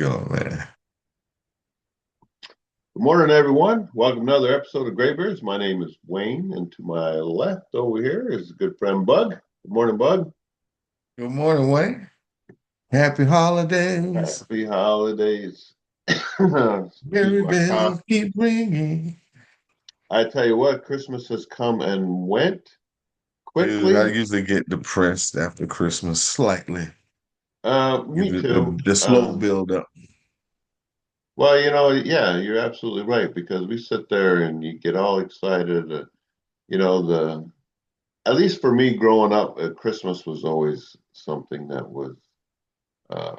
go, man? Good morning, everyone. Welcome to another episode of Graybeards. My name is Wayne, and to my left over here is a good friend, Bug. Good morning, Bug. Good morning, Wayne. Happy holidays. Happy holidays. Excuse Merry my cough. bells keep ringing. I tell you what, Christmas has come and went Dude, I quickly. usually get depressed after Christmas slightly. Me The, too. the, the slow build up. Well, yeah, you're absolutely right because we sit there and you get all excited. You know, the at least for me growing up, Christmas was always something that was uh,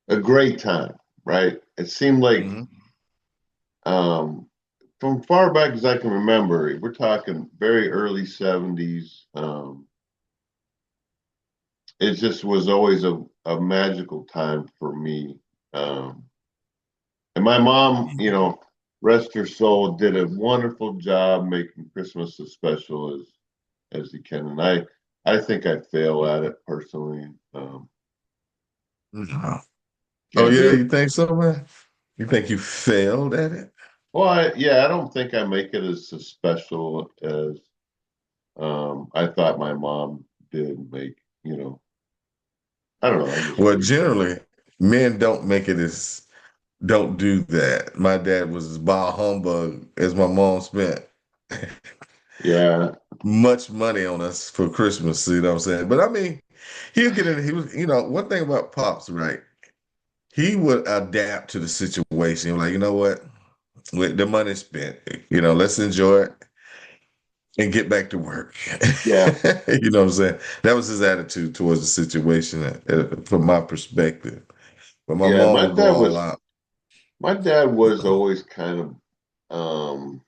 a great time, right? It seemed like Hmm. um, from far back as I can remember, we're talking very early 70s. It just was always a magical time for me. Um, and my mom, rest her soul, did a wonderful job making Christmas as special as you can. And I think I fail at it personally. No. Oh, Can't yeah, do it. you think so, man? You think you failed at it? Well, I don't think I make it as special as I thought my mom did make, I don't know. I just Well, think, generally, men don't do that. My dad was as bah humbug as my mom spent yeah, much money on us for Christmas, you know what I'm saying? But I mean, he'll get in, he was, one thing about Pops, right? He would adapt to the situation. Like, you know what? With the money spent, let's enjoy it and get back to work. yeah, You know what I'm saying? That was his attitude towards the situation from my perspective. But my yeah. mom would go all out. My dad was always kind of,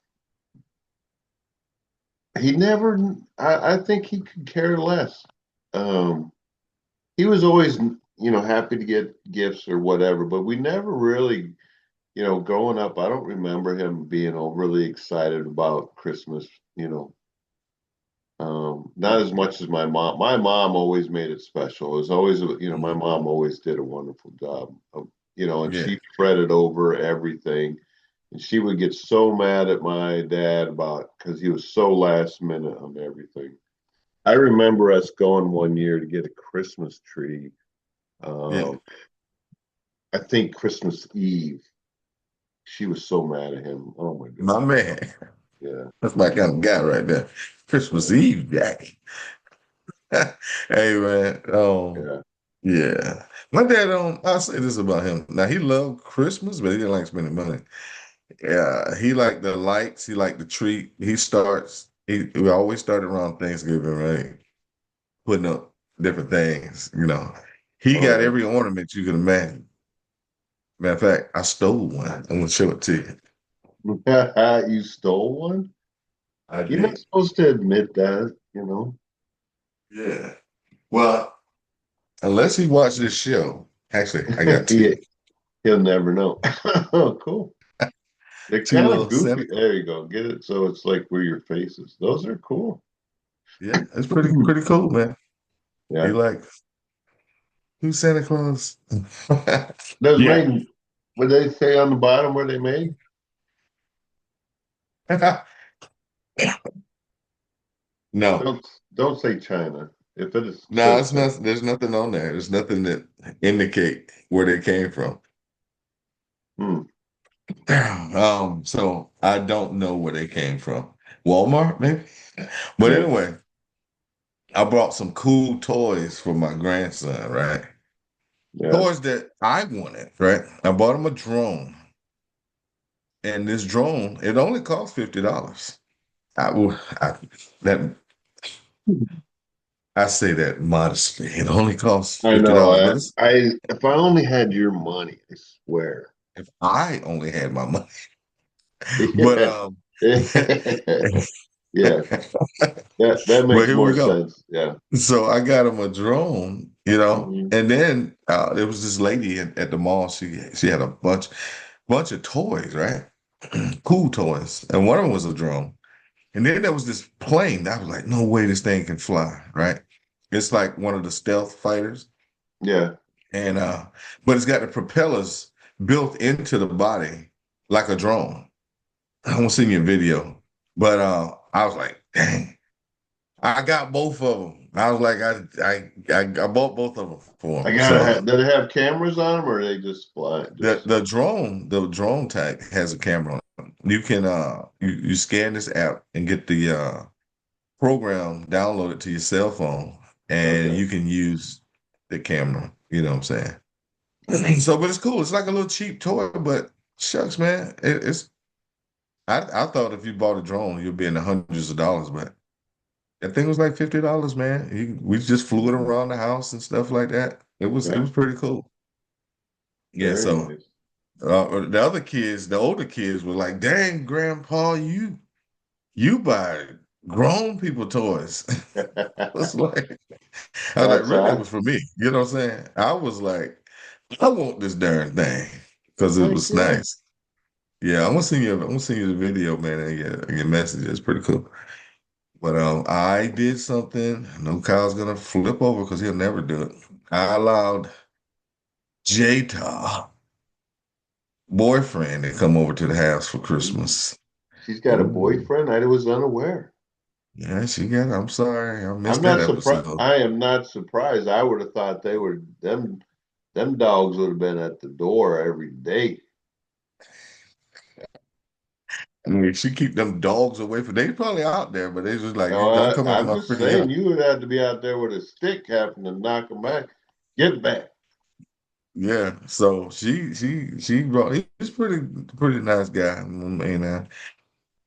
he never, I think he could care less. Um, he was always, happy to get gifts or whatever, but we never really, growing up, I don't remember him being overly excited about Christmas, not as much as my mom. My mom always made it special. It was always, my Mhm. mom always did a wonderful job of, and Yeah. she fretted over everything. And she would get so mad at my dad about because he was so last minute on everything. I remember us going one year to get a Christmas tree. Yeah. Um, I think Christmas Eve. She was so mad at him. Oh my My God. man. Yeah. That's my kind of guy right there. Christmas Yeah. Eve, Jack. Hey man. Yeah. Yeah. My dad, I'll say this about him. Now he loved Christmas, but he didn't like spending money. Yeah, he liked the lights, he liked the tree. We always start around Thanksgiving, right? Putting up different things. He got Oh every ornament you can imagine. Matter of fact, I stole one. I'm gonna show it to you. yeah. You stole one? I You're not did. supposed to admit that. Yeah. Well, unless he watched this show. Actually, I got two. he, he'll never know. Oh, cool. They're Two kind of little goofy. Santa. There you go. Get it. So it's like where your face is. Those are cool. Yeah, it's pretty cool, man. He Yeah. like who's Santa Claus? Those Yeah. made, what they say on the bottom where they made? No, Don't say China. If it no, says it's China. not. There's nothing on there. There's nothing that indicate where they came from. Hmm. So I don't know where they came from. Walmart, maybe. But Yeah. anyway, I brought some cool toys for my grandson, right? Yeah. Toys that I wanted, right? I bought him a drone, and this drone it only cost $50. I will. That I say that modestly. It only costs I fifty know. dollars, but it's If I only had your money, I swear. if I only had my money. But Yeah. Yeah. That but makes here more we go. sense. Yeah. So I got him a drone, Hmm. and then there was this lady at the mall. She had a bunch of toys, right? Cool toys, and one of them was a drone. And then there was this plane. I was like, no way, this thing can fly, right? It's like one of the stealth fighters. Yeah. and but it's got the propellers built into the body like a drone. I won't send you a video, but I was like, dang, I got both of them. I was like, I bought both of them for I him. gotta So have. Do they have cameras on them, or are they just fly? the Just the drone tag has a camera on it. You can you scan this app and get the program downloaded to your cell phone, and okay. you can use the camera. You know what I'm saying? So, but it's cool. It's like a little cheap toy, but shucks, man, it's. I thought if you bought a drone, you'd be in the hundreds of dollars, but that thing was like $50, man. We just flew it Mhm. around the house and stuff like that. It Yeah, was pretty cool. Yeah. very So nice. the other kids, the older kids, were like, "Dang, Grandpa, you buy grown people toys." It's like I was like, That's really, it odd. was for me. You know what I'm saying? I was like, I want this darn thing because it Heck was yeah. nice. Yeah, I'm gonna send you the video, man, and your message. It's pretty cool. But I did something. I know Kyle's gonna flip over because he'll never do it. I allowed Jata boyfriend to come over to the house for Ooh, Christmas. she's got a Ooh, boyfriend. I was unaware. yeah, she got. I'm sorry, I I'm missed that not surprised. episode. I am not surprised. I would have thought they were them. Them dogs would have been at the door every day. I mean, she keep them dogs away from. They probably out there, but they just like, No, "You don't come in I'm my just freaking saying house." you would have to be out there with a stick, having to knock them back. Get back. Yeah, so she brought. He's pretty nice guy. And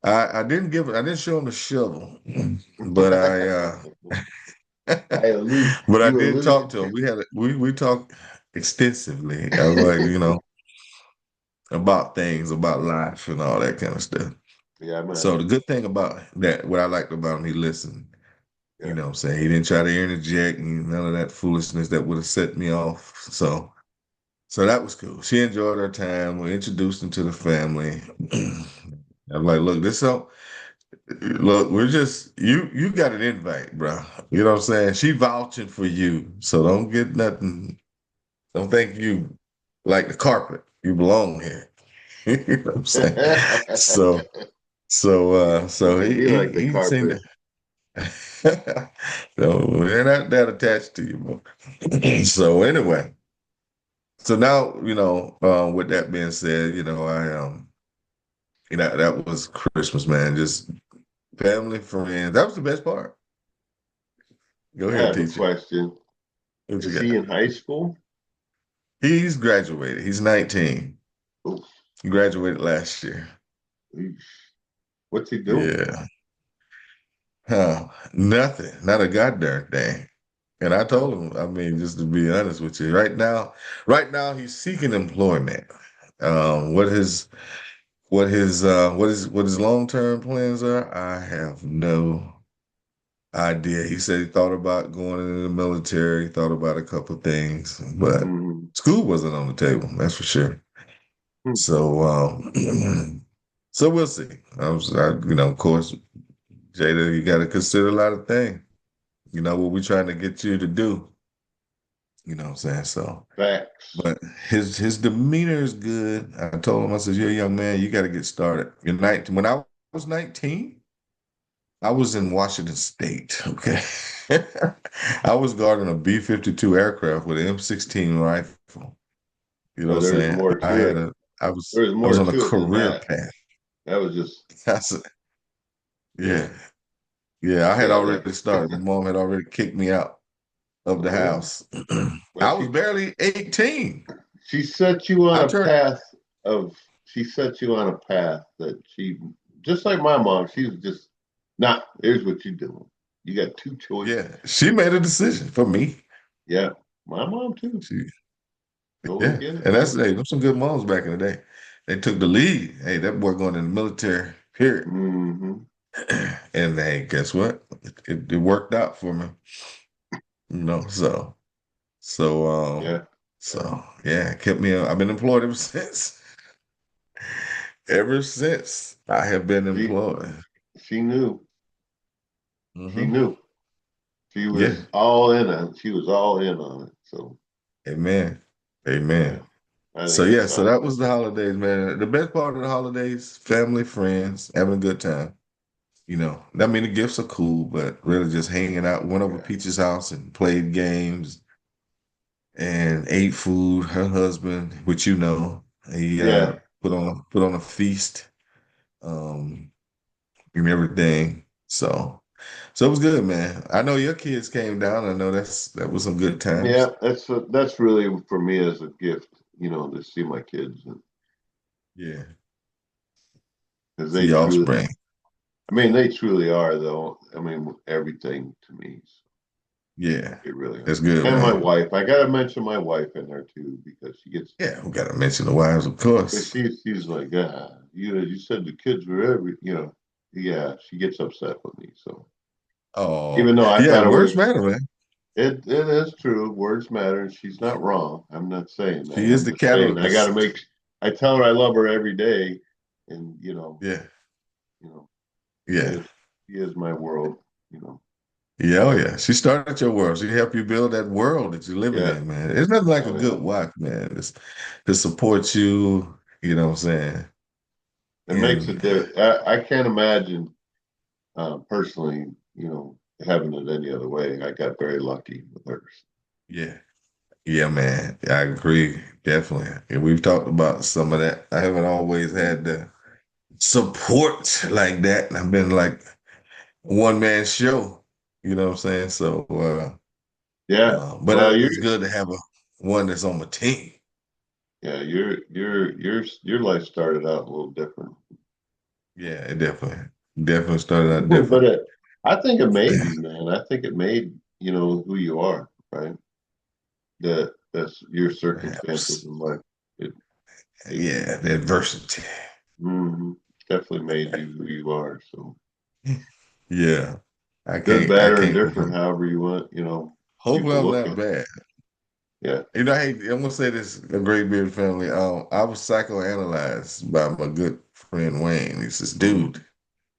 I didn't show him the shovel, but I allude. but I You did talk alluded to him. to. We talked extensively. I was like, about things, about life and all that kind of stuff. Yeah, I So the imagine. good thing about that, what I liked about him, he listened. You Yeah. know what I'm saying? He didn't try to interject and none of that foolishness that would have set me off. So that was cool. She enjoyed her time. We introduced him to the family. I'm like, look, look, we're just you got an invite, bro. You know what I'm saying? She vouching for you. So don't get nothing. Don't think you like the carpet. You belong here. You know what I'm saying? So You so can be like the he seemed carpet. to so they're not that attached to you, bro. So anyway, so now, with that being said, that was Christmas, man. Just family, friends. That was the best part. Go I ahead, have a teacher. question. What you Is he got? in high school? He's graduated. He's 19. Oof, He graduated last year. eesh. What's he doing? Yeah. Huh. Nothing. Not a goddamn thing. And I told Oh, him, I mean, just to be honest with you, right now he's seeking employment. What his long-term plans are, I have no idea. He said he thought about going into the military, thought about a couple of things, but mm-hmm. school wasn't on the table, that's for sure. Hmm. So, so we'll see. Of course, Jada, you got to consider a lot of things. You know what we're trying to get you to do. You know what I'm saying? So, Facts. but his demeanor is good. I told him, I said, "You're a young man. You got to get started." You're 19. When I was 19, I was in Washington State. Okay, I was guarding a B-52 aircraft with an M16 rifle. You know Oh, what I'm there's saying? more to it. There's I was more on a to it than career that. path. That was just, I said, yeah, yeah, yeah. I had yeah. That. already started. My mom had already kicked me out of the Oh yeah. house. Well, I was barely 18. she set you on I a turned, path of. She set you on a path that she, just like my mom. She was just, nah. Here's what you doing. You got two yeah. choices. She made a decision for me. Yeah, my mom too. She, Totally yeah, get it and though. them some good moms back in the day. They took the lead. Hey, that boy going in the military. Period. Hmm. And hey, guess what? It worked out for me. So so Yeah, yeah, it kept me. I've been employed ever since. Ever since I have been she employed. she knew. She Hmm. knew. She Yeah, was all in on. She was all in on it. So. Amen. Yeah, Amen. I So think it's yeah, so time. that was the holidays, man. The best part of the holidays, family, friends, having a good time. I mean, the gifts are cool, but really just hanging out. Went over Yeah, Peach's house and played games and ate food. Her husband, which he yeah, put on a feast, um, and everything. So it was good, man. I know your kids came down. I know that was some good yeah. times. That's really for me as a gift, to see my kids Yeah, because see your offspring. I mean, they truly are though. I mean, everything to me. Yeah, They really are. that's good, And my man. wife, I gotta mention my wife in there too because Yeah, we gotta mention the wives, of course. she's like, you said the kids were yeah, she gets upset with me. So Oh, even though I yeah, thought it words was, matter, man. it is true. Words matter, and she's not wrong. I'm not saying that. She is I'm the just saying I gotta catalyst. make. I tell her I love her every day, and Yeah, you know, she yeah, is, she is my world. You know, yeah, oh yeah. She started your world. She helped you build that world that you're living yeah, in, man. It's nothing like a oh yeah. good wife, man. It's to support you. You know what I'm saying? It makes a And difference. I can't imagine personally, having it any other way. I got very lucky with hers. yeah, yeah, man. I agree, definitely. And we've talked about some of that. I haven't always had the support like that. I've been like one man show. You know what I'm saying? So, Yeah. but Well, it's good to have one that's on my team. your life started out a little different, Yeah, it definitely started out but different. I think it made you, man. I think it made who you are, right? That's your circumstances Perhaps. in life. It, it Yeah, the adversity. mhm, definitely made you who you are. So Yeah. I good, can't I better, and can't different, complain. however you want, Hopefully people I'm look not at. It. bad. Yeah. Hey, I'm gonna say this, a great beard family. I was psychoanalyzed by my good friend Wayne. He says, Mm. dude,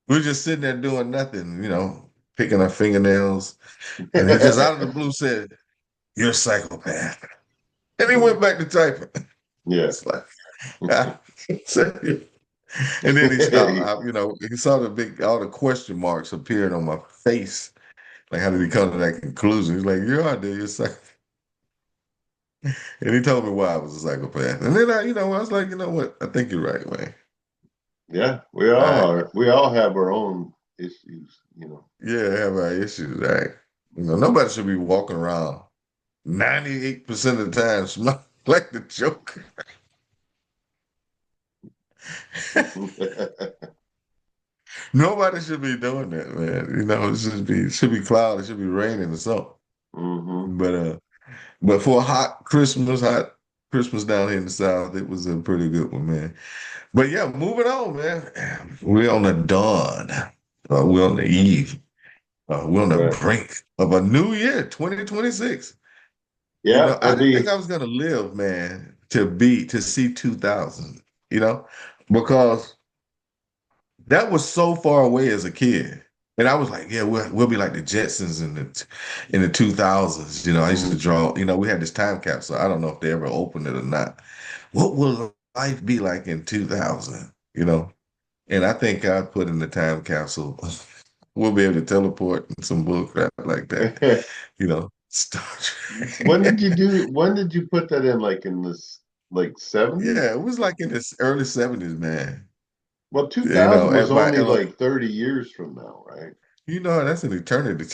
we were just sitting there doing nothing, picking our fingernails. And he just out of the blue said, "You're a psychopath." And he Mm. went back to typing. Yeah. It's like, and then he stopped. He saw all the question marks appearing on my face. Like, how did he come to that conclusion? He's like, "You are, dude. You're a psychopath." And he told me why I was a psychopath. And then I was like, you know what? I think you're right, man. Yeah, we All all right. are. We all have our own issues. Yeah, I have our issues. All right. Nobody should be walking around 98% of the time smelling like the Joker. Nobody should be doing that, man. It should be cloud, it should be raining or something. Hmm. But for a hot Christmas down here in the South, it was a pretty good one, man. But yeah, moving on, man. We're on the dawn. We're on the eve. We're on the Right. brink of a new year, 2026. Yeah, I it'll didn't think be. I was gonna live, man, to see 2000, because that was so far away as a kid. And I was like, yeah, we'll be like the Jetsons in the 2000s. I used to Mhm. draw, we had this time capsule. I don't know if they ever opened it or not. What will life be like in 2000? And I think I put in the time capsule. We'll be able to teleport and some bull crap like that. Star Trek. When did you put that in? Like in this, like 70s? Yeah, it was like in the early 70s, man. Well, 2000 was At my only like 30 years from now, right? that's an eternity.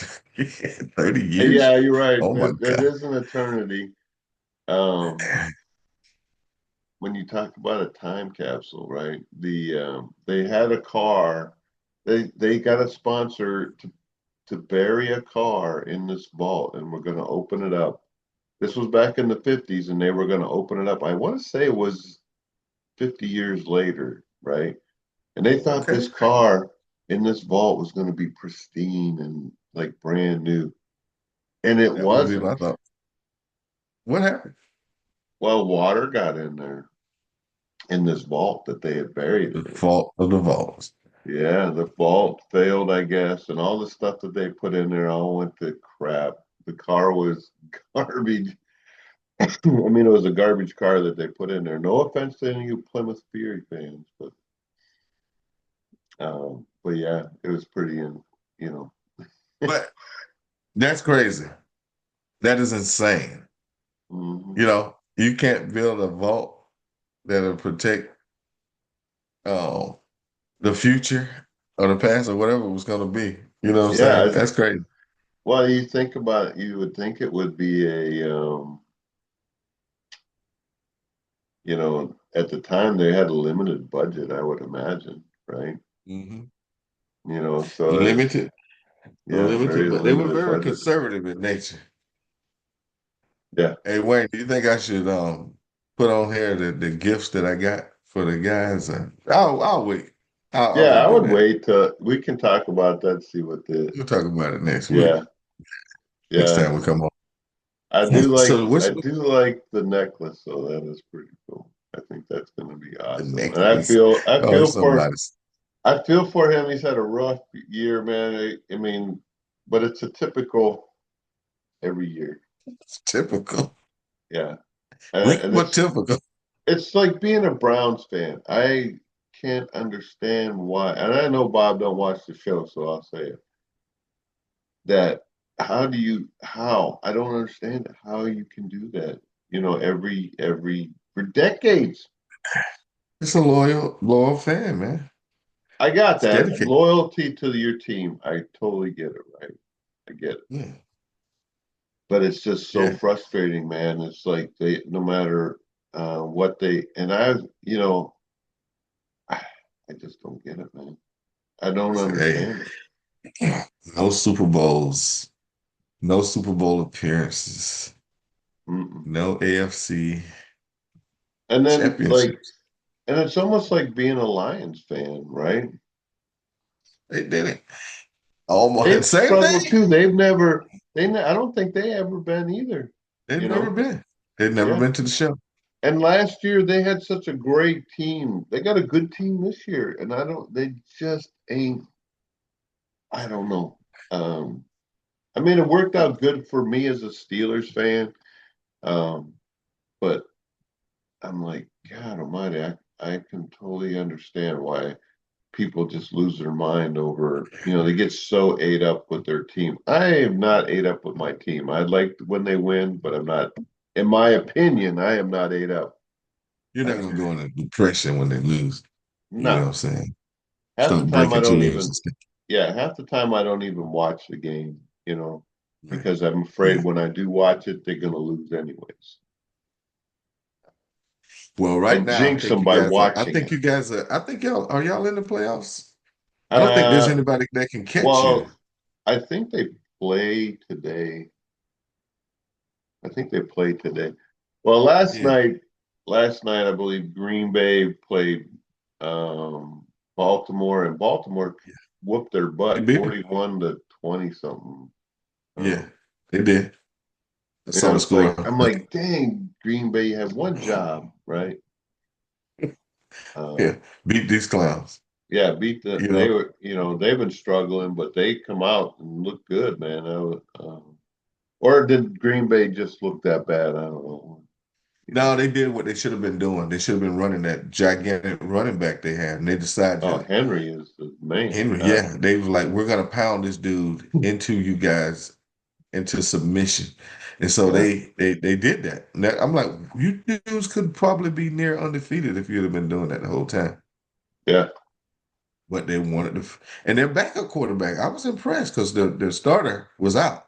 30 years? Yeah, you're right. Oh my It God. is an eternity. Um, when you talk about a time capsule, right? They had a car. They got a sponsor to bury a car in this vault, and we're going to open it up. This was back in the 50s, and they were going to open it up. I want to say it was 50 years later, right? And they thought Okay. this car in this vault was going to be pristine and like brand new. And it That would be wasn't. my thought. What happened? Well, water got in there in this vault that they had buried The it in. fault of the vaults. Yeah, the vault failed, I guess, and all the stuff that they put in there all went to crap. The car was garbage. I mean, it was a garbage car that they put in there. No offense to any of you Plymouth Fury fans, but yeah, it was pretty, you know, But that's crazy. That is insane. mhm. You can't build a vault that'll protect uh, the future or the past or whatever it was going to be. You know what I'm Yeah. saying? That's crazy. Well, you think about it, you would think it would be at the time they had a limited budget, I would imagine, right? Hmm. So it's, Limited, yeah, limited, very but they were limited very budget. conservative in nature. Yeah. Hey Wayne, do you think I should put on here the gifts that I got for the guys? I'll wait. I'll Yeah, wait I to do would that. wait till we can talk about that, see what We'll talk about it next week. yeah, Next yeah. time we come on. So I what's do like the necklace, so that is pretty cool. I think that's gonna be the awesome. And necklace? Oh, it's somebody. I feel for him. He's had a rough year, man. I mean, but it's a typical every year. It's typical. Yeah. Like And what typical? it's like being a Browns fan. I can't understand why. And I know Bob don't watch the show, so I'll say it. That how I don't understand how you can do that. Every for decades. It's a loyal fan, man. I got It's that dedicated. loyalty to your team. I totally get it, right? I get it. Yeah, But it's just so yeah. frustrating, man. It's like they no matter what they and I, I just don't get it, man. I don't Hey, understand it. no Super Bowls, no Super Bowl appearances, Mm-mm. no AFC And then championships. and it's almost like being a Lions fan, right? They did it. Almost They've same struggled thing. too. I don't think they ever been either, They've you never know? been. They've never Yeah. been to the show. And last year they had such a great team. They got a good team this year, and they just ain't, I don't know. Um, I mean, it worked out good for me as a Steelers fan. Um, but I'm like, God Almighty, I can totally understand why people just lose their mind over, they get so ate up with their team. I am not ate up with my team. I like when they win, but I'm not, in my opinion, I am not ate up. You're not I, gonna go into depression when they lose. You know what no, I'm saying? half the Start time I breaking don't chains even, and stuff. yeah, half the time I don't even watch the game, Right. because I'm Yeah. afraid when I do watch it, they're going to lose anyways. Well, right And now, I jinx think them you by guys are. I watching think it. you guys are. I think y'all in the playoffs. I don't think there's Uh, anybody that can catch you. well, I think they play today. I think they played today. Well, Yeah. last night I believe Green Bay played Baltimore, and Baltimore whooped their They butt, beat them. 41-20 something. Yeah, Um, they did. I saw the it's like score. I'm like, dang, Green Bay, you have one job, right? Yeah, Um, beat these clowns. yeah, You they know. were, they've been struggling, but they come out and look good, man. Or did Green Bay just look that bad? I don't know. You No, know. they did what they should have been doing. They should have been running that gigantic running back they had, and they decided Oh, to Henry is the man. Henry. Yeah, they was like, we're gonna pound this dude into you guys into submission, and so Yeah, they did that. And I'm like, you dudes could probably be near undefeated if you'd have been doing that the whole time. yeah. But they wanted to, and their backup quarterback, I was impressed because their starter was out.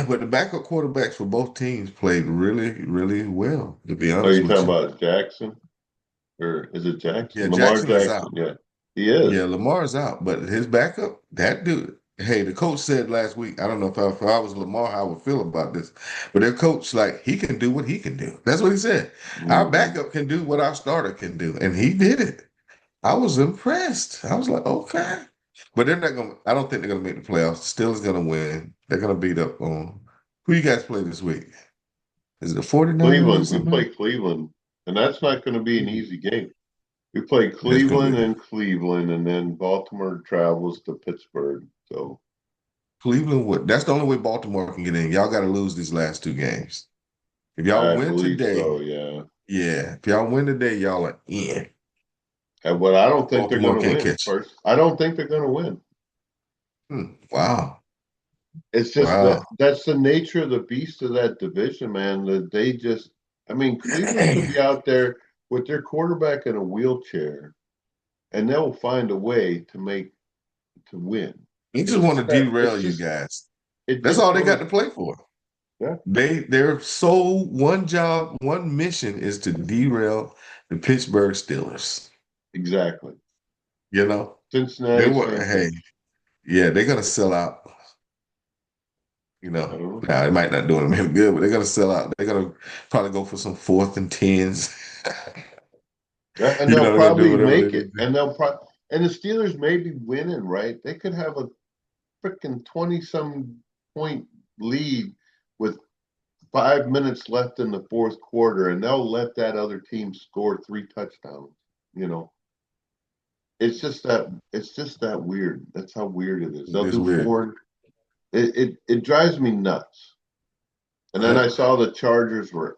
But the backup quarterbacks for both teams played really, really well, to be Are honest you with talking you. about Jackson? Or is it Yeah, Jackson? Lamar Jackson is out. Jackson. Yeah, he is. Yeah, Lamar's out, but his backup, that dude. Hey, the coach said last week, I don't know if I was Lamar, how I would feel about this, but their coach, like, he can do what he can do. That's what he said. Our Hmm. backup can do what our starter can do, and he did it. I was impressed. I was like, okay. But they're not gonna, I don't think they're gonna make the playoffs. Still is gonna win. They're gonna beat up on who you guys play this week? Is it the 49ers or Cleveland. We something? play Cleveland, and that's not going to be an easy game. We play That's gonna Cleveland be and Cleveland, and then Baltimore travels to Pittsburgh. So Cleveland would that's the only way Baltimore can get in. Y'all gotta lose these last two games. If y'all I win believe today, so, yeah. yeah, if y'all win today, y'all are in. But I don't think they're going Baltimore to can't win catch. first. I don't think they're going to win. Wow. It's just Wow. that's the nature of the beast of that division, man. That they just, I mean, Cleveland could Dang. be out there with their quarterback in a wheelchair, and they'll find a way to win. He just It's want to just that derail you guys. it That's just all they got goes. to play for. Yeah, Their sole one job, one mission is to derail the Pittsburgh Steelers. exactly. You know, they Cincinnati, were, same hey, thing. yeah, they're gonna sell out. I don't know. Now it might not do them any good, but they're gonna sell out. They're gonna probably go for some fourth and tens. And You they'll know, they're gonna do probably whatever they make need it, to. and they'll probably and the Steelers may be winning, right? They could have a freaking 20 some point lead with 5 minutes left in the fourth quarter, and they'll let that other team score 3 touchdowns. You know, it's just that weird. That's how weird it is. It They'll is do weird. four. It drives me nuts. And then I Right. saw the Chargers were,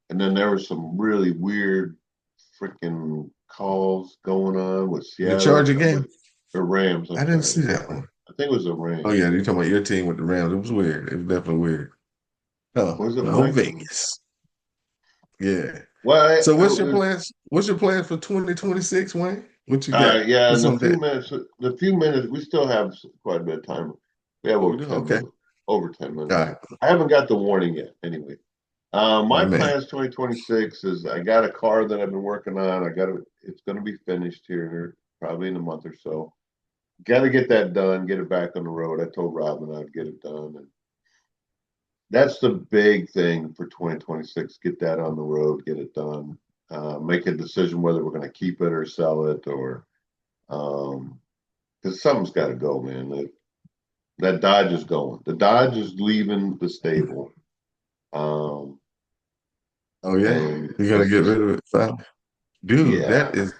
and then there was some really weird freaking calls going on with The Seattle or Charger somebody game. or Rams. I'm I didn't sorry, see that one. I think it was the Oh Rams. yeah, you're talking about your team with the Rams. It was weird. It was definitely weird. Oh, Was it no Mike? Vegas. Yeah. Well, So it was. What's your plans for 2026, Wayne? What you got? Yeah, in What's the on few that? minutes, we still have quite a bit of time. We have Oh, we over do? 10 Okay. minutes. Over 10 All minutes. right. I haven't got the warning yet. Anyway, My my man. plans 2026 is I got a car that I've been working on. It's going to be finished here probably in a month or so. Got to get that done, get it back on the road. I told Robin I'd get it done. And that's the big thing for 2026. Get that on the road, get it done. Make a decision whether we're going to keep it or sell it or, because something's got to go, man. That Dodge is going. The Dodge is leaving the stable. Um, Oh yeah. and You're gonna it's get just, rid of it finally? Dude, yeah, that is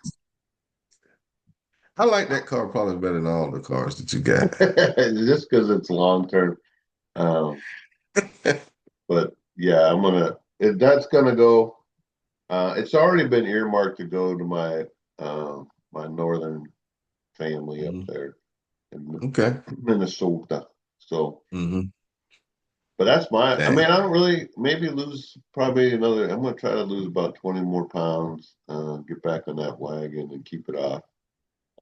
I like that car probably better than all the cars that you got. just because it's long term. Um, but yeah, that's gonna go. It's already been earmarked to go to my northern family up Mhm. there in Okay. Minnesota. So, Hmm. but that's I mean, Dang. I don't really maybe lose probably another. I'm gonna try to lose about 20 more pounds. Get back on that wagon and keep it off.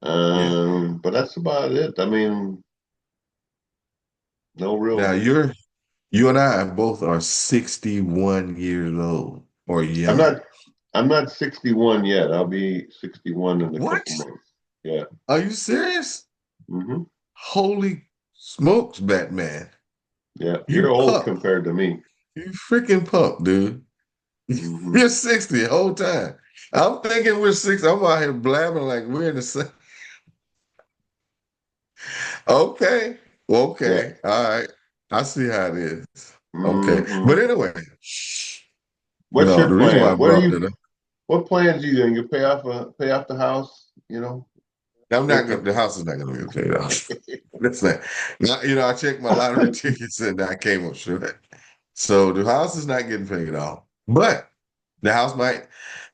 Yeah. But that's about it. I mean, no Now real. you and I both are 61 years old or I'm young. not. I'm not 61 yet. I'll be 61 in a What? couple months. Yeah. Are you serious? Hmm. Holy smokes, Batman. Yeah. You're You old pup. compared to me. You freaking pup, dude. Hmm. You're 60 the whole time. I'm thinking we're 60. I'm out here blabbing like we're in the same. Okay. Yeah. Okay. All right. I see how it is. Okay. Hmm. But anyway, What's the your reason why I plan? brought that up, What plans are you doing? You pay off the house, I'm not maybe. gonna, the house is not gonna be paid off. That's not, I checked my lottery tickets and I came up short. So the house is not getting paid off. But the house might,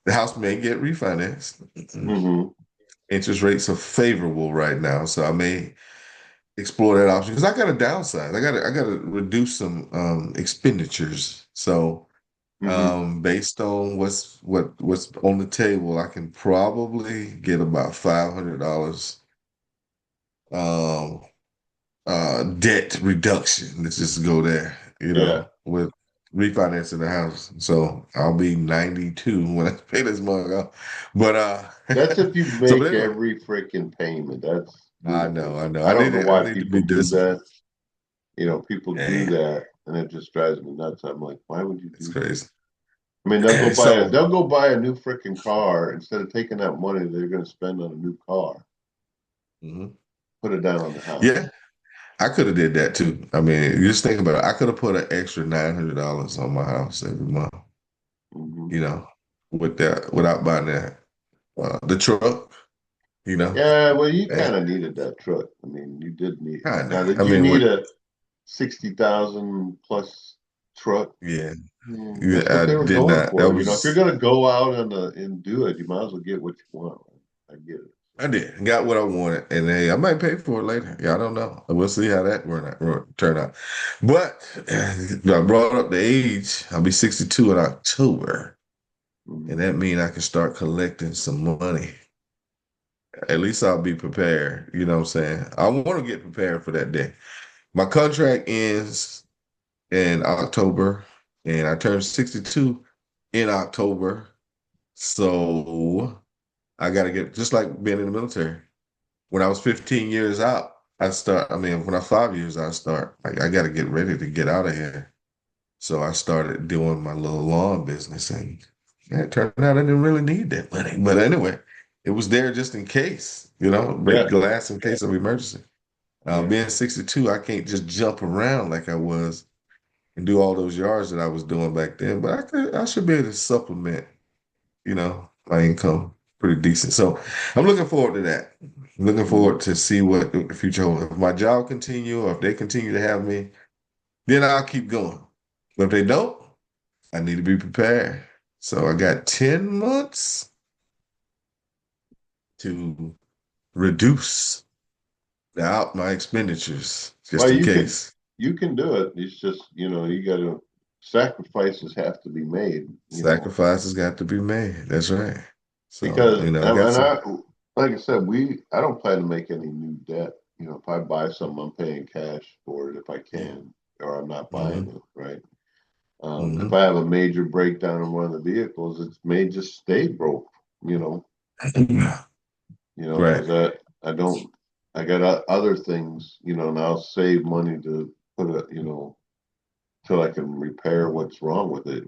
the house may get refinanced. Hmm. Interest rates are favorable right now. So I may explore that option because I got to downsize. I got to reduce some expenditures. So Hmm. based on what's on the table, I can probably get about $500 um debt reduction. Let's just go there, Yeah. with refinancing the house. So I'll be 92 when I pay this month off. But That's if you so but make anyway, every freaking payment. That's I know, ludicrous. I know. I don't know I why need to people be do disciplined. that. People do Dang, that, and it just drives me nuts. I'm like, why would you it's do that? crazy. I mean, So they'll go buy a new freaking car instead of taking that money they're going to spend on a new car, mhm. put it down on the house. Yeah, I could have did that too. I mean, you just think about it. I could have put an extra $900 on my house every month, Hmm. you know, with that without buying the truck, you know. Yeah, well, you Hey, kind of needed that truck. I mean, you did need it. kind Now, of. did I you mean, need what? a 60,000 plus truck. Yeah, Yeah, yeah, that's what I they were did going not. That for. You know, if you're was gonna go out and do it, you might as well get what you want. I get it. I did. Got what I wanted, and hey, I might pay for it later. Yeah, I don't know. We'll see how that turn out. But I brought up the age. I'll be 62 in October, and Mhm. that means I can start collecting some money. At least I'll be prepared. You know what I'm saying? I want to get prepared for that day. My contract ends in October, and I turned 62 in October. So I got to get, just like being in the military. When I was 15 years out, when I was 5 years out, I start, like, I got to get ready to get out of here. So I started doing my little lawn business, and yeah, it turned out I didn't really need that money. But anyway, it was there just in case, break Yeah, glass in case of emergency. yeah. Being 62, I can't just jump around like I was and do all those yards that I was doing back then. But I should be able to supplement, my income pretty decent. So I'm looking forward to that. I'm looking Hmm. forward to see what the future holds. If my job continue or if they continue to have me, then I'll keep going. But if they don't, I need to be prepared. So I got 10 months to reduce out my expenditures Well, just in case. you can do it. It's just, you got to sacrifices have to be made. Sacrifices got to be made. That's right. So, Because I got and some. like I said, I don't plan to make any new debt. If I buy something, I'm paying cash for it if I Yeah. can, or I'm not buying Hmm. it, right? If Hmm. I have a major breakdown in one of the vehicles, it may just stay broke, you know, Right. because I don't, I got other things, and I'll save money to put it, till I can repair what's wrong with it,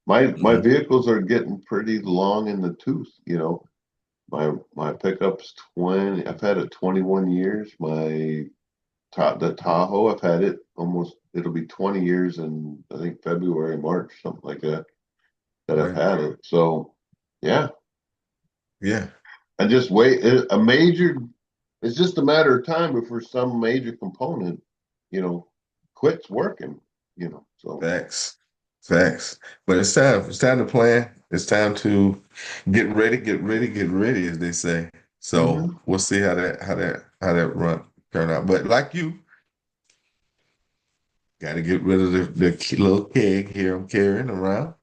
My Hmm. vehicles are getting pretty long in the tooth. My pickup's 20, I've had it 21 years. The Tahoe, I've had it it'll be 20 years in, I think, February, March, something like that I've Right. had it. So, yeah, Yeah. I just wait. It's just a matter of time before some major component, you know, quits working. So, Facts. Facts. But it's time. It's time to plan. It's time to get ready, get ready, get ready, as they say. So hmm. we'll see how that run turn out. But like you, got to get rid of the little keg here I'm carrying around.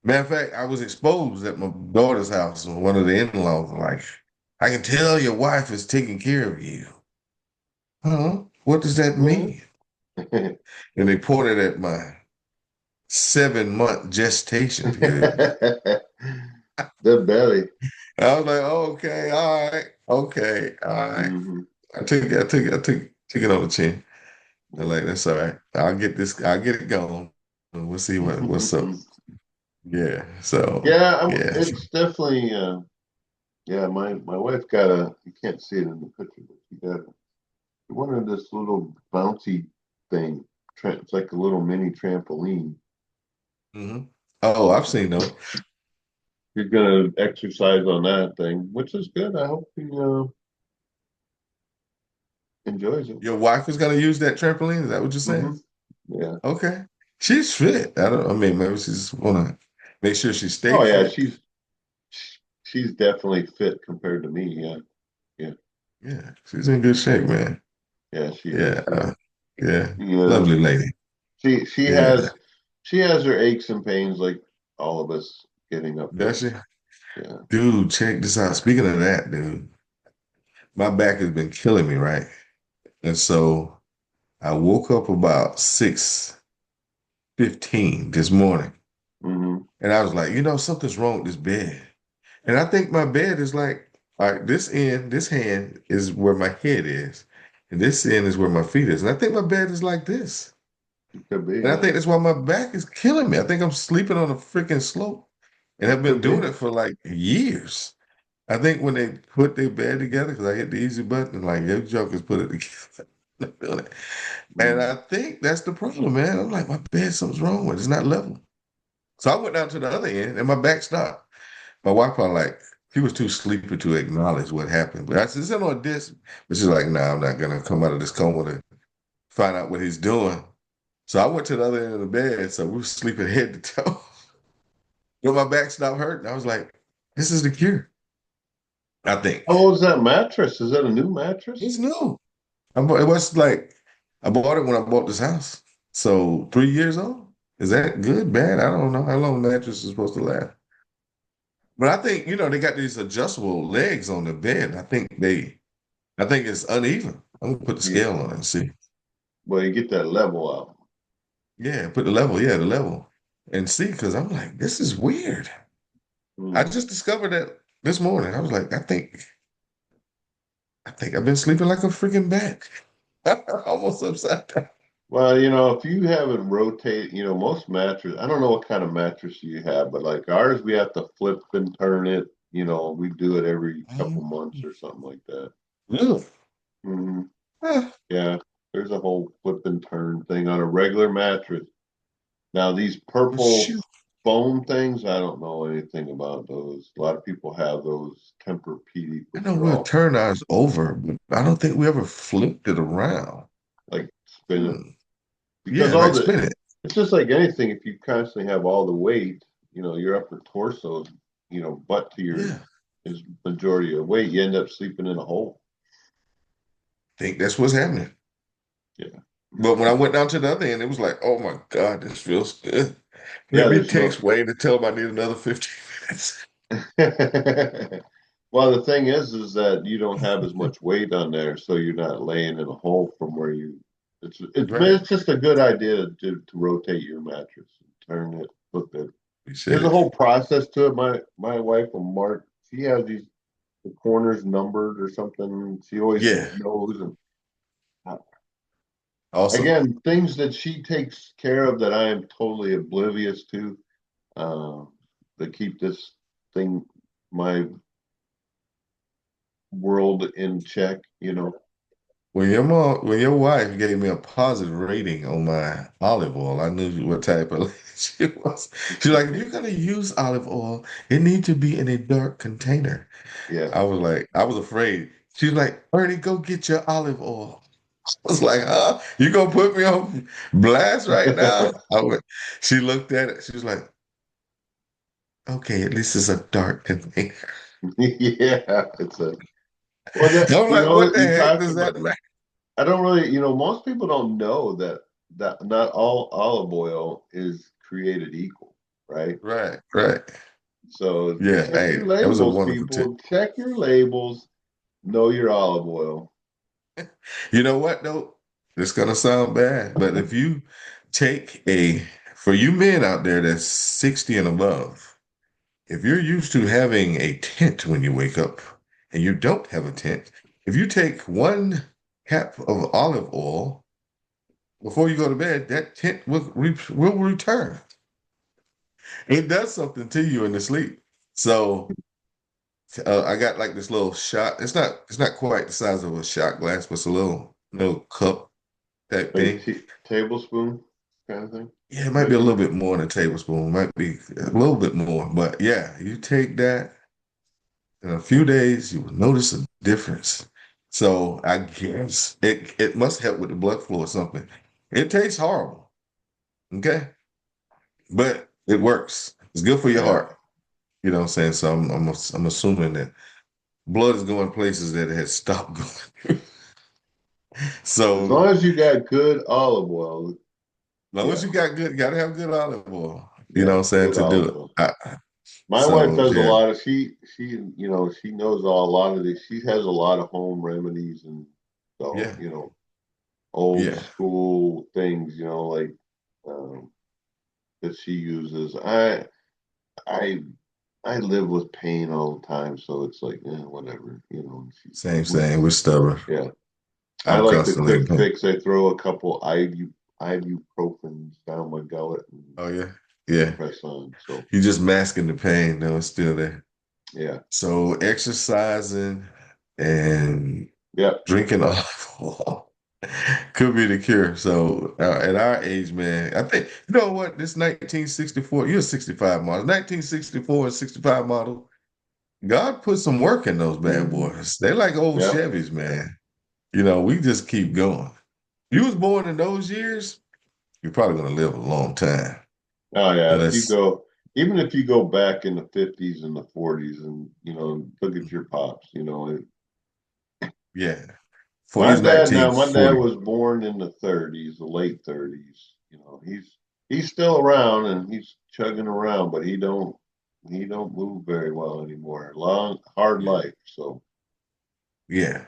Matter of fact, I was exposed at my daughter's house. And one of the in-laws was like, I can tell your wife is taking care of you. Huh? What does that Yeah. mean? And they pointed at my 7 month gestation period. The belly. I was like, oh, okay, all right, okay, all right. Hmm. I took it on the chin. I'm Yeah. like, that's all right. I'll get it going. And we'll see what's up. Yeah. So Yeah, yeah. it's definitely yeah, my wife got you can't see it in the picture, but she got one of this little bouncy thing. It's like a little mini trampoline. Hmm. Oh, I've seen those. You're gonna exercise on that thing, which is good. I hope he enjoys it. Your wife is gonna use that trampoline. Is that what you're saying? Hmm. Yeah. Okay. She's fit. I mean, maybe she just wanna make sure she stay Oh yeah, fit. she's definitely fit compared to me. Yeah. Yeah. Yeah, she's in good shape, man. Yeah, she Yeah. is. Yeah. Yeah. She is. Lovely lady. She Yeah. has her aches and pains like all of us getting up Does there. she? Yeah. Dude, check this out. Speaking of that, dude, my back has been killing me, right? And so I woke up about 6:15 this morning, Hmm. and I was like, something's wrong with this bed. And I think my bed is like, all right, this hand is where my head is, and this end is where my feet is. And I think my bed is like this. It could be. And I Yeah. think that's why my back is killing me. I think I'm sleeping on a freaking slope and have been Could doing be. it for like years. I think when they put their bed together, because I hit the easy button, and like your jokers put it together. And Mm. I think that's the problem, man. I'm like, my bed, something's wrong with it. It's not level. So I went down to the other end and my back stopped. My wife probably like, she was too sleepy to acknowledge what happened. But I said, is it on this? But she's like, nah, I'm not gonna come out of this coma to find out what he's doing. So I went to the other end of the bed. So we were sleeping head to toe. When my back stopped hurting, I was like, this is the cure. I How think. old is that mattress? Is that a new mattress? It's new. It was like I bought it when I bought this house. So 3 years old. Is that good, bad? I don't know how long mattress is supposed to last. But I think, they got these adjustable legs on the bed. I think it's uneven. I'm gonna put the Yeah. scale on it and see. Well, you get that level out. Yeah, put the level, yeah, the level. And see, because I'm like, this is weird. I Hmm. just discovered that this morning. I was like, I think I've been sleeping like a freaking bat. Almost upside down. Well, if you haven't rotated, most mattress, I don't know what kind of mattress you have, but like ours, we have to flip and turn it. We do it every couple months or something like that. Really? Hmm. Ah, Yeah, there's a whole flip and turn thing on a regular mattress. Now, these well, purple shoot. foam things, I don't know anything about those. A lot of people have those Tempur-Pedic, I which know are we'll all turn ours over, but I don't think we ever flipped it around. like spin it. Hmm. Because Yeah, all like the, spin it. it's just like anything, if you constantly have all the weight, your upper torso, butt to your Yeah. is majority of weight, you end up sleeping in a hole. Think that's what's happening. Yeah. But when I went down to the other end, it was like, oh my God, this feels good. Yeah, Let me there's no text Wayne to tell him I need another 15 minutes. well, the thing is that you don't have as much weight on there, so you're not laying in a hole from where you. Right. It's just a good idea to rotate your mattress, turn it, flip it. Appreciate There's a it. whole process to it. My wife will mark. She has these the corners numbered or something. She always Yeah. knows. And Awesome. again, things that she takes care of that I am totally oblivious to. Uh, that keep this thing, my world in check. When your wife gave me a positive rating on my olive oil, I knew what type of lady she was. She's like, if you're gonna use olive oil, it needs to be in a dark container. Yeah. I was like, I was afraid. She's like, Ernie, go get your olive oil. I was like, huh? You gonna put me on blast right now? She looked at it. She was like, okay, at least it's a dark container. Yeah, it's a well that I'm like, what the you heck talked does about. that matter? I don't really, most people don't know that not all olive oil is created equal, right? Right, right. So Yeah, check hey, your that was a labels, wonderful tip. people. Check your labels. Know your olive oil. You know what though? It's gonna sound bad, but if you take for you men out there that's 60 and above, if you're used to having a tent when you wake up and you don't have a tent, if you take one cap of olive oil before you go to bed, that tent will return. It does something to you in the sleep. So I got like this little shot. It's not quite the size of a shot glass, but it's a little cup type Like a thing. tablespoon kind of thing Yeah, it might be a little measurement. bit more than a tablespoon. It might be a little bit more, but yeah, you take that in a few days, you will notice a difference. So I guess it must help with the blood flow or something. It tastes horrible, okay, but it works. It's good for your Yeah. heart. You know what I'm saying? So I'm assuming that blood is going places that it has stopped going. As long So as you got good olive oil, long as yeah, you gotta have good olive oil. You know yeah, what I'm saying good to do olive it. oil. My wife So does a yeah, lot of she knows a lot of these. She has a lot of home remedies and so yeah, old yeah. school things. Like um, that she uses. I I live with pain all the time, so it's like whatever. Same. We're stubborn. Yeah. I I'm like the constantly quick in pain. fix. I throw a couple ibuprofen down my gullet and Oh yeah, yeah. press on. So You're just masking the pain, though. It's still there. yeah, So exercising and yeah. drinking alcohol could be the cure. So at our age, man, I think you know what this 1964. You're a 65 model. 1964 and 65 model. God put some work in those bad boys. They like old Yeah. Chevys, man. We just keep going. You was born in those years. you're probably going to live a long time. Oh yeah, if you Unless, go, even if you go back in the 50s and the 40s, and look at your pops. yeah, for he's My dad 1940. was born in the 30s, the late 30s. He's still around and he's chugging around, but he don't move very well anymore. Long, hard Yeah, life. So yeah,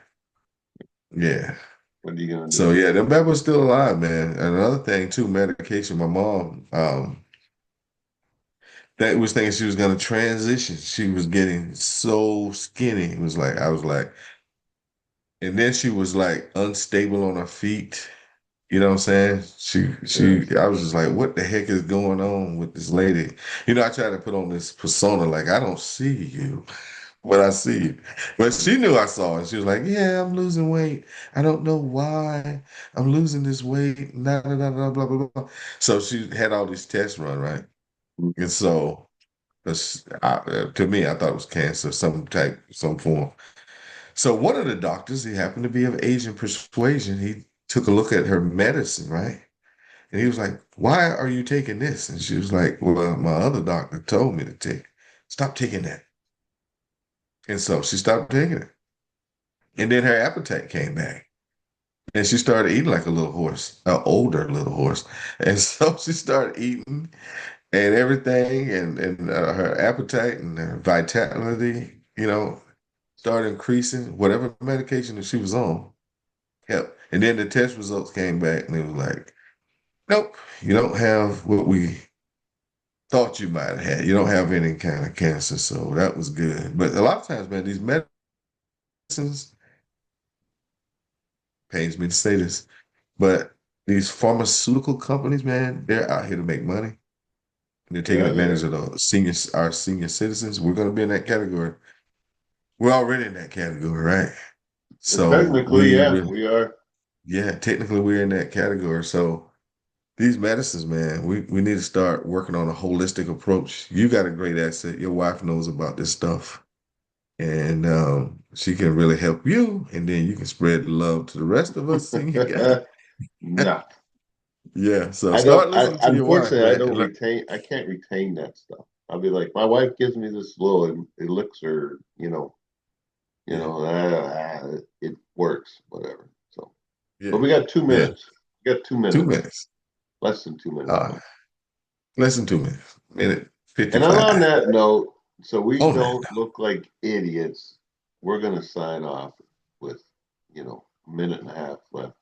yeah. what are you gonna So do? yeah, them was still alive, man. And another thing too, medication. My mom, that was thinking she was gonna transition. She was getting so skinny. It was like I was like, and then she was like unstable on her feet. You know what I'm saying? Yeah. I was just like, what the heck is going on with this lady? I tried to put on this persona, like, I don't see you, but I see you. But she knew I saw it. She was like, yeah, I'm losing weight. I don't know why I'm losing this weight. Blah, blah, blah, blah, blah, blah, blah. So she had all these tests run, right? And so to me, I thought it was cancer, some type, some form. So one of the doctors, he happened to be of Asian persuasion. He took a look at her medicine, right? And he was like, why are you taking this? And she was like, well, my other doctor told me to take. Stop taking that. And so she stopped taking it. And then her appetite came back. And she started eating like a little horse, an older little horse. And so she started eating and everything, and her appetite and her vitality, started increasing. Whatever medication that she was on helped. And then the test results came back, and it was like, nope, you don't have what we thought you might have had. You don't have any kind of cancer, so that was good. But a lot of times, man, these medicines, pains me to say this, but these pharmaceutical companies, man, they're out here to make money. They're taking Yeah, they advantage are. of our senior citizens. We're going to be in that category. We're already in that category, right? So Technically, yeah, we are. yeah, technically we're in that category. So these medicines, man, we need to start working on a holistic approach. You got a great asset. Your wife knows about this stuff, and she can really help you, and then you can spread the love to the rest of us senior guys. No, Yeah, so I start don't. listening to your wife, Unfortunately, I man. don't retain. I can't retain that stuff. I'll be like, my wife gives me this little elixir. Yeah, It works, whatever. So, but yeah, we got two yeah. minutes. We got two 2 minutes. minutes. Less than 2 minutes. Uh, less than 2 minutes. Minute And on 55. that note, so we On that don't look like idiots, we're going to sign off with, a minute and a half left.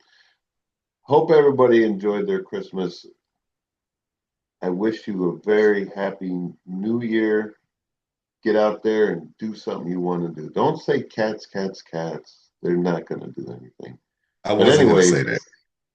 Hope everybody enjoyed their Christmas. I wish you a very happy new year. Get out there and do something you want to do. Don't say cats, cats, cats. They're not going to do anything. I But wasn't gonna say anyways, that.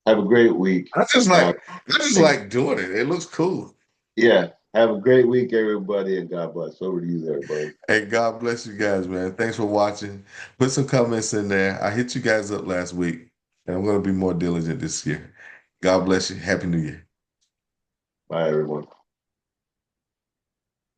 have a great week. Uh, I just and like doing it. It looks cool. yeah, have a great week, everybody, and God bless. Over to you there, buddy. Hey, God bless you guys, man. Thanks for watching. Put some comments in there. I hit you guys up last week, and I'm gonna be more diligent this year. God bless you. Happy New Year. Bye, everyone.